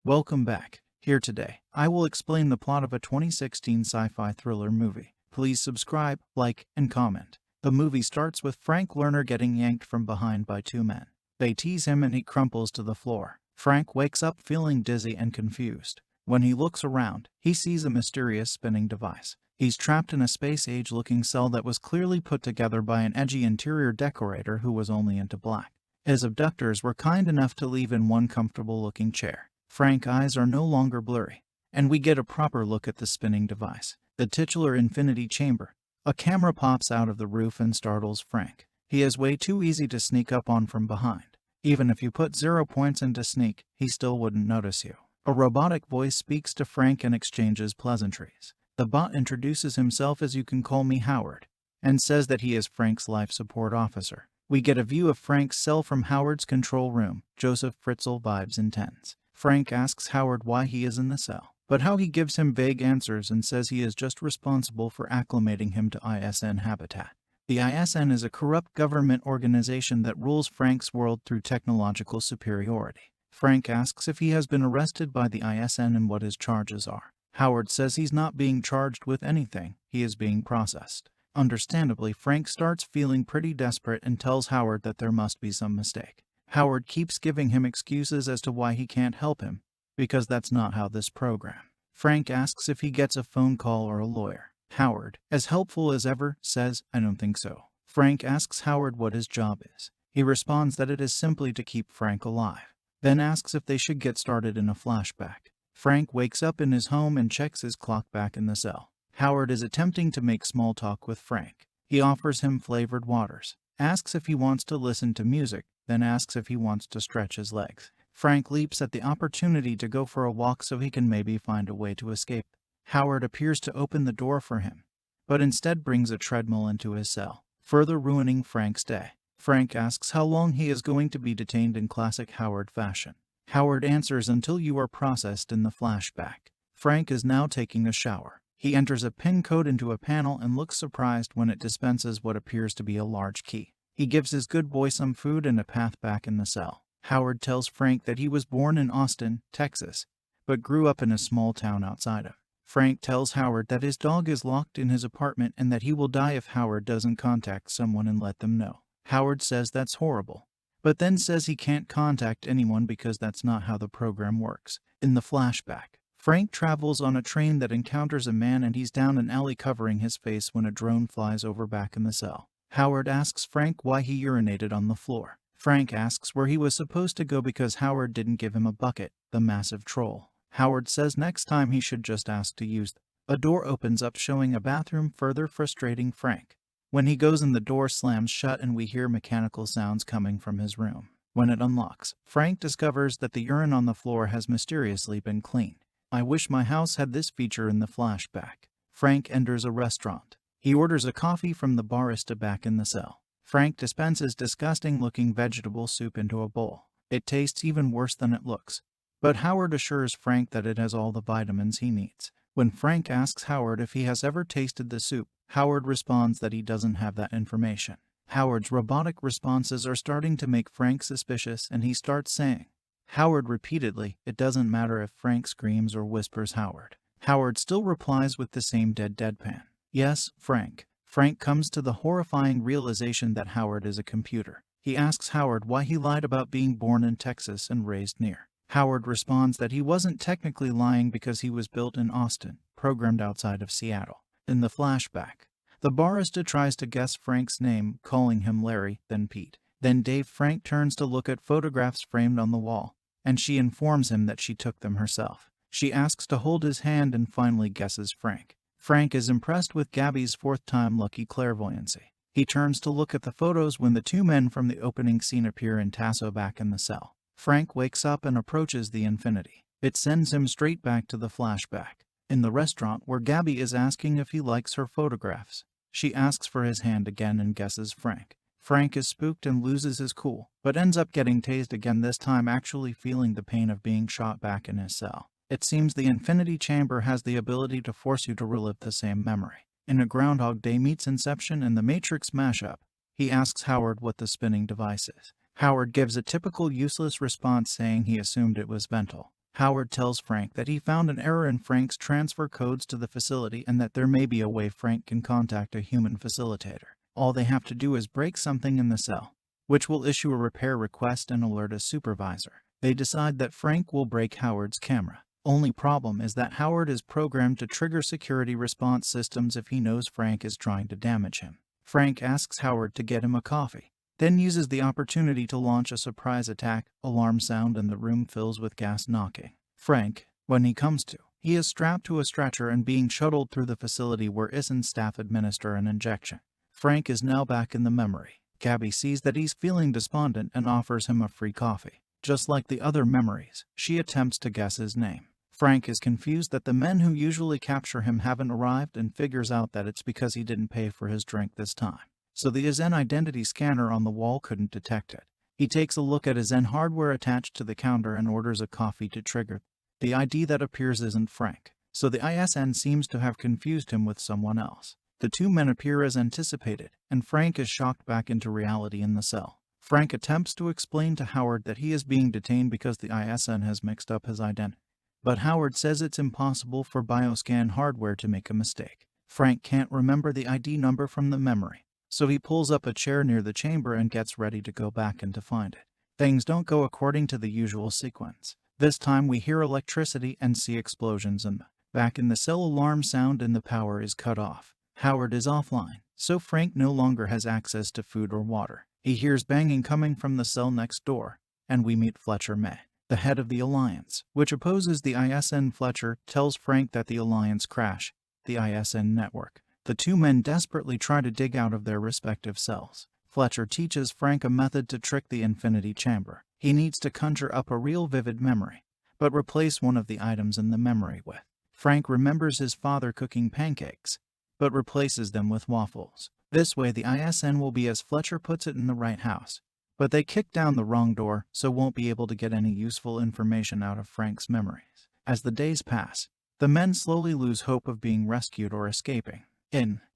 Welcome back. Here today, I will explain the plot of a 2016 sci-fi thriller movie. Please subscribe, like, and comment. The movie starts with Frank Lerner getting yanked from behind by two men. They tease him and he crumples to the floor. Frank wakes up feeling dizzy and confused. When he looks around, he sees a mysterious spinning device. He's trapped in a space-age looking cell that was clearly put together by an edgy interior decorator who was only into black. His abductors were kind enough to leave in one comfortable-looking chair. Frank's eyes are no longer blurry, and we get a proper look at the spinning device, the titular infinity chamber. A camera pops out of the roof and startles Frank. He is way too easy to sneak up on from behind. Even if you put 0 points into sneak, he still wouldn't notice you. A robotic voice speaks to Frank and exchanges pleasantries. The bot introduces himself as "You can call me Howard," and says that he is Frank's life support officer. We get a view of Frank's cell from Howard's control room. Joseph Fritzl vibes intense. Frank asks Howard why he is in the cell, but how he gives him vague answers and says he is just responsible for acclimating him to ISN habitat. The ISN is a corrupt government organization that rules Frank's world through technological superiority. Frank asks if he has been arrested by the ISN and what his charges are. Howard says he's not being charged with anything, he is being processed. Understandably, Frank starts feeling pretty desperate and tells Howard that there must be some mistake. Howard keeps giving him excuses as to why he can't help him, because that's not how this program. Frank asks if he gets a phone call or a lawyer. Howard, as helpful as ever, says, "I don't think so." Frank asks Howard what his job is. He responds that it is simply to keep Frank alive, then asks if they should get started in a flashback. Frank wakes up in his home and checks his clock back in the cell. Howard is attempting to make small talk with Frank. He offers him flavored waters, asks if he wants to listen to music, then asks if he wants to stretch his legs. Frank leaps at the opportunity to go for a walk so he can maybe find a way to escape. Howard appears to open the door for him, but instead brings a treadmill into his cell, further ruining Frank's day. Frank asks how long he is going to be detained in classic Howard fashion. Howard answers until you are processed in the flashback. Frank is now taking a shower. He enters a PIN code into a panel and looks surprised when it dispenses what appears to be a large key. He gives his good boy some food and a path back in the cell. Howard tells Frank that he was born in Austin, Texas, but grew up in a small town outside of. Frank tells Howard that his dog is locked in his apartment and that he will die if Howard doesn't contact someone and let them know. Howard says that's horrible, but then says he can't contact anyone because that's not how the program works. In the flashback, Frank travels on a train that encounters a man and he's down an alley covering his face when a drone flies over back in the cell. Howard asks Frank why he urinated on the floor. Frank asks where he was supposed to go because Howard didn't give him a bucket, the massive troll. Howard says next time he should just ask to use them. A door opens up showing a bathroom, further frustrating Frank. When he goes in, the door slams shut and we hear mechanical sounds coming from his room. When it unlocks, Frank discovers that the urine on the floor has mysteriously been cleaned. I wish my house had this feature in the flashback. Frank enters a restaurant. He orders a coffee from the barista back in the cell. Frank dispenses disgusting-looking vegetable soup into a bowl. It tastes even worse than it looks, but Howard assures Frank that it has all the vitamins he needs. When Frank asks Howard if he has ever tasted the soup, Howard responds that he doesn't have that information. Howard's robotic responses are starting to make Frank suspicious, and he starts saying Howard repeatedly. It doesn't matter if Frank screams or whispers Howard. Howard still replies with the same deadpan. Yes, Frank. Frank comes to the horrifying realization that Howard is a computer. He asks Howard why he lied about being born in Texas and raised near. Howard responds that he wasn't technically lying because he was built in Austin, programmed outside of Seattle. In the flashback, the barista tries to guess Frank's name, calling him Larry, then Pete, then Dave. Frank turns to look at photographs framed on the wall, and she informs him that she took them herself. She asks to hold his hand and finally guesses Frank. Frank is impressed with Gabby's fourth-time lucky clairvoyancy. He turns to look at the photos when the two men from the opening scene appear in Tasso back in the cell. Frank wakes up and approaches the infinity. It sends him straight back to the flashback. In the restaurant where Gabby is asking if he likes her photographs, she asks for his hand again and guesses Frank. Frank is spooked and loses his cool, but ends up getting tased again, this time actually feeling the pain of being shot back in his cell. It seems the Infinity Chamber has the ability to force you to relive the same memory. In a Groundhog Day meets Inception and the Matrix mashup, he asks Howard what the spinning device is. Howard gives a typical useless response saying he assumed it was mental. Howard tells Frank that he found an error in Frank's transfer codes to the facility and that there may be a way Frank can contact a human facilitator. All they have to do is break something in the cell, which will issue a repair request and alert a supervisor. They decide that Frank will break Howard's camera. Only problem is that Howard is programmed to trigger security response systems if he knows Frank is trying to damage him. Frank asks Howard to get him a coffee, then uses the opportunity to launch a surprise attack. Alarm sound and the room fills with gas knocking. Frank, when he comes to, he is strapped to a stretcher and being shuttled through the facility where ISN staff administer an injection. Frank is now back in the memory. Gabby sees that he's feeling despondent and offers him a free coffee. Just like the other memories, she attempts to guess his name. Frank is confused that the men who usually capture him haven't arrived and figures out that it's because he didn't pay for his drink this time. So the ISN identity scanner on the wall couldn't detect it. He takes a look at ISN hardware attached to the counter and orders a coffee to trigger. The ID that appears isn't Frank, so the ISN seems to have confused him with someone else. The two men appear as anticipated, and Frank is shocked back into reality in the cell. Frank attempts to explain to Howard that he is being detained because the ISN has mixed up his identity. But Howard says it's impossible for bioscan hardware to make a mistake. Frank can't remember the ID number from the memory, so he pulls up a chair near the chamber and gets ready to go back and to find it. Things don't go according to the usual sequence. This time we hear electricity and see explosions and back in the cell alarm sound and the power is cut off. Howard is offline, so Frank no longer has access to food or water. He hears banging coming from the cell next door, and we meet Fletcher May, the head of the Alliance, which opposes the ISN. Fletcher tells Frank that the Alliance crash the ISN network. The two men desperately try to dig out of their respective cells. Fletcher teaches Frank a method to trick the infinity chamber. He needs to conjure up a real vivid memory, but replace one of the items in the memory with. Frank remembers his father cooking pancakes, but replaces them with waffles. This way the ISN will be, as Fletcher puts it, in the right house. But they kick down the wrong door, so won't be able to get any useful information out of Frank's memories. As the days pass, the men slowly lose hope of being rescued or escaping.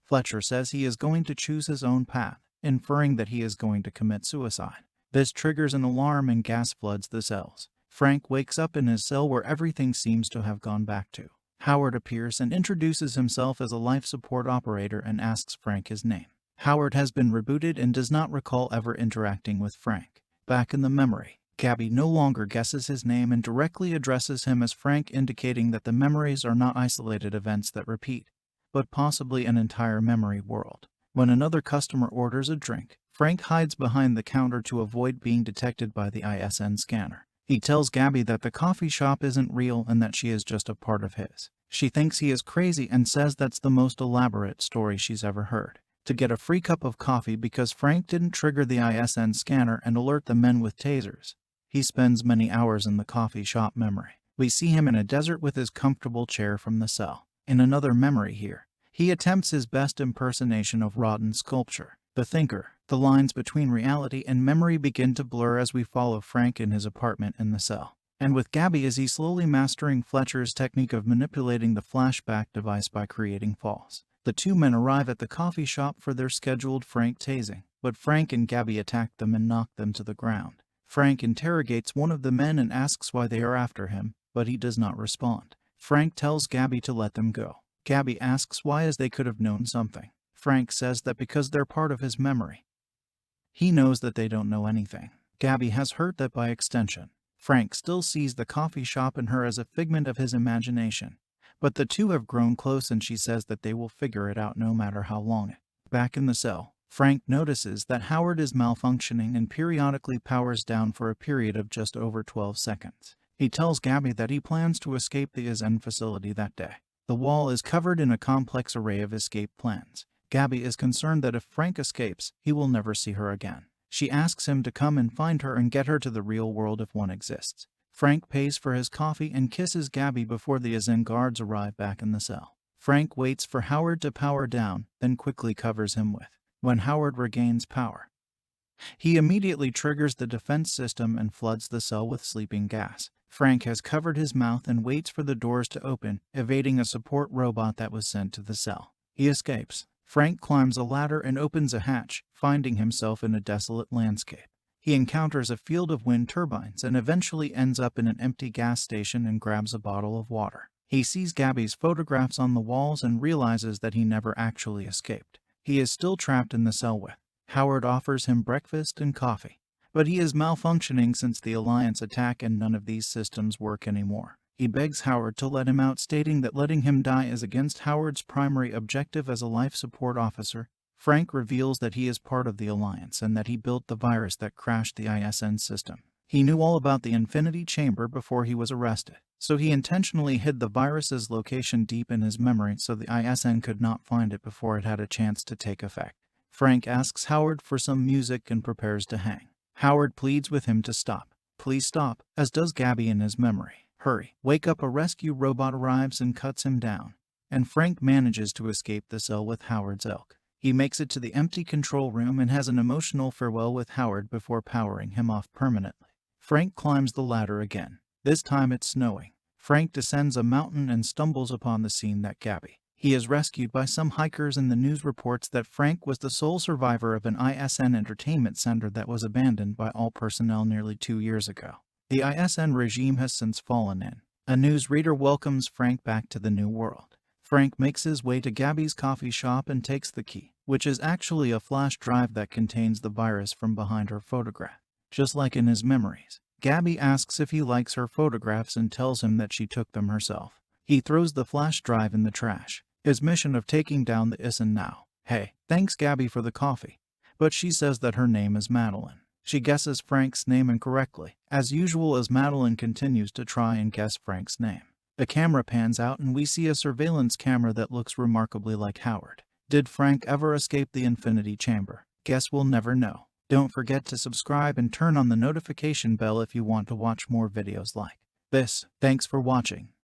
Fletcher says he is going to choose his own path, inferring that he is going to commit suicide. This triggers an alarm and gas floods the cells. Frank wakes up in his cell where everything seems to have gone back to. Howard appears and introduces himself as a life support operator and asks Frank his name. Howard has been rebooted and does not recall ever interacting with Frank. Back in the memory, Gabby no longer guesses his name and directly addresses him as Frank, indicating that the memories are not isolated events that repeat, but possibly an entire memory world. When another customer orders a drink, Frank hides behind the counter to avoid being detected by the ISN scanner. He tells Gabby that the coffee shop isn't real and that she is just a part of his. She thinks he is crazy and says that's the most elaborate story she's ever heard. To get a free cup of coffee because Frank didn't trigger the ISN scanner and alert the men with tasers, he spends many hours in the coffee shop memory. We see him in a desert with his comfortable chair from the cell. In another memory here, he attempts his best impersonation of rotten sculpture, the thinker. The lines between reality and memory begin to blur as we follow Frank in his apartment in the cell. And with Gabby as he slowly mastering Fletcher's technique of manipulating the flashback device by creating falls. The two men arrive at the coffee shop for their scheduled Frank tasing, but Frank and Gabby attack them and knock them to the ground. Frank interrogates one of the men and asks why they are after him, but he does not respond. Frank tells Gabby to let them go. Gabby asks why, as they could have known something. Frank says that because they're part of his memory. He knows that they don't know anything. Gabby has heard that by extension. Frank still sees the coffee shop and her as a figment of his imagination, but the two have grown close and she says that they will figure it out no matter how long. Back in the cell, Frank notices that Howard is malfunctioning and periodically powers down for a period of just over 12 seconds. He tells Gabby that he plans to escape the ISN facility that day. The wall is covered in a complex array of escape plans. Gabby is concerned that if Frank escapes, he will never see her again. She asks him to come and find her and get her to the real world if one exists. Frank pays for his coffee and kisses Gabby before the ISN guards arrive back in the cell. Frank waits for Howard to power down, then quickly covers him with. When Howard regains power, he immediately triggers the defense system and floods the cell with sleeping gas. Frank has covered his mouth and waits for the doors to open, evading a support robot that was sent to the cell. He escapes. Frank climbs a ladder and opens a hatch, finding himself in a desolate landscape. He encounters a field of wind turbines and eventually ends up in an empty gas station and grabs a bottle of water. He sees Gabby's photographs on the walls and realizes that he never actually escaped. He is still trapped in the cell with. Howard offers him breakfast and coffee, but he is malfunctioning since the Alliance attack and none of these systems work anymore. He begs Howard to let him out, stating that letting him die is against Howard's primary objective as a life support officer. Frank reveals that he is part of the Alliance and that he built the virus that crashed the ISN system. He knew all about the Infinity Chamber before he was arrested, so he intentionally hid the virus's location deep in his memory so the ISN could not find it before it had a chance to take effect. Frank asks Howard for some music and prepares to hang. Howard pleads with him to stop. Please stop, as does Gabby in his memory. Hurry, wake up! A rescue robot arrives and cuts him down, and Frank manages to escape the cell with Howard's ilk. He makes it to the empty control room and has an emotional farewell with Howard before powering him off permanently. Frank climbs the ladder again. This time it's snowing. Frank descends a mountain and stumbles upon the scene that Gabby. He is rescued by some hikers and the news reports that Frank was the sole survivor of an ISN entertainment center that was abandoned by all personnel nearly 2 years ago. The ISN regime has since fallen in. A newsreader welcomes Frank back to the new world. Frank makes his way to Gabby's coffee shop and takes the key, which is actually a flash drive that contains the virus from behind her photograph. Just like in his memories, Gabby asks if he likes her photographs and tells him that she took them herself. He throws the flash drive in the trash. His mission of taking down the ISN now. Hey, thanks Gabby for the coffee. But she says that her name is Madeline. She guesses Frank's name incorrectly, as usual, as Madeline continues to try and guess Frank's name. The camera pans out and we see a surveillance camera that looks remarkably like Howard. Did Frank ever escape the Infinity Chamber? Guess we'll never know. Don't forget to subscribe and turn on the notification bell if you want to watch more videos like this. Thanks for watching.